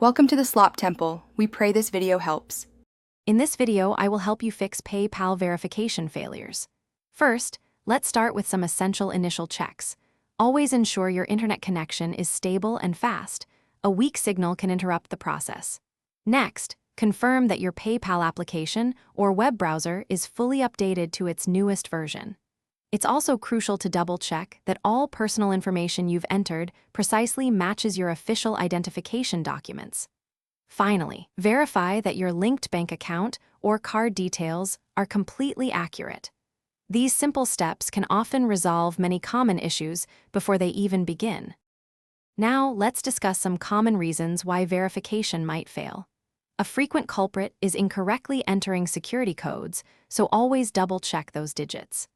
Welcome to the Slop Temple. We pray this video helps. In this video, I will help you fix PayPal verification failures. First, let's start with some essential initial checks. Always ensure your internet connection is stable and fast. A weak signal can interrupt the process. Next, confirm that your PayPal application or web browser is fully updated to its newest version. It's also crucial to double-check that all personal information you've entered precisely matches your official identification documents. Finally, verify that your linked bank account or card details are completely accurate. These simple steps can often resolve many common issues before they even begin. Now, let's discuss some common reasons why verification might fail. A frequent culprit is incorrectly entering security codes, so always double-check those digits.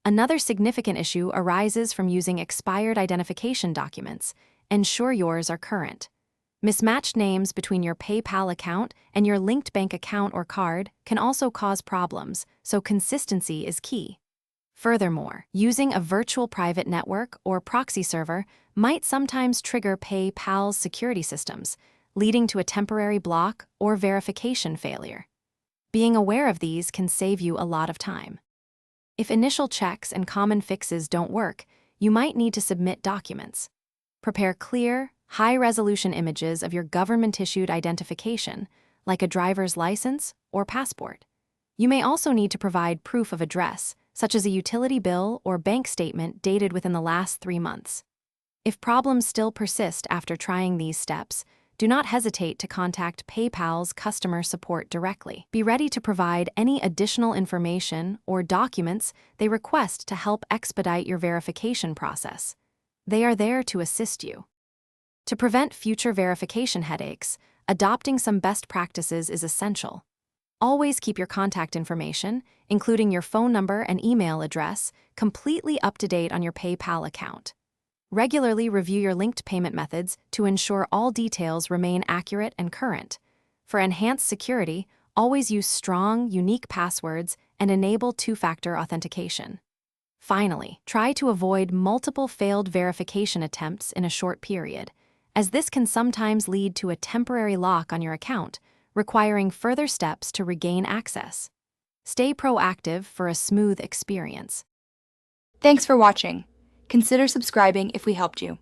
Another significant issue arises from using expired identification documents. Ensure yours are current. Mismatched names between your PayPal account and your linked bank account or card can also cause problems, so consistency is key. Furthermore, using a virtual private network or proxy server might sometimes trigger PayPal's security systems, leading to a temporary block or verification failure. Being aware of these can save you a lot of time. If initial checks and common fixes don't work, you might need to submit documents. Prepare clear, high-resolution images of your government-issued identification, like a driver's license or passport. You may also need to provide proof of address, such as a utility bill or bank statement dated within the last 3 months. If problems still persist after trying these steps, do not hesitate to contact PayPal's customer support directly. Be ready to provide any additional information or documents they request to help expedite your verification process. They are there to assist you. To prevent future verification headaches, adopting some best practices is essential. Always keep your contact information, including your phone number and email address, completely up to date on your PayPal account. Regularly review your linked payment methods to ensure all details remain accurate and current. For enhanced security, always use strong, unique passwords and enable two-factor authentication. Finally, try to avoid multiple failed verification attempts in a short period, as this can sometimes lead to a temporary lock on your account, requiring further steps to regain access. Stay proactive for a smooth experience. Thanks for watching. Consider subscribing if we helped you.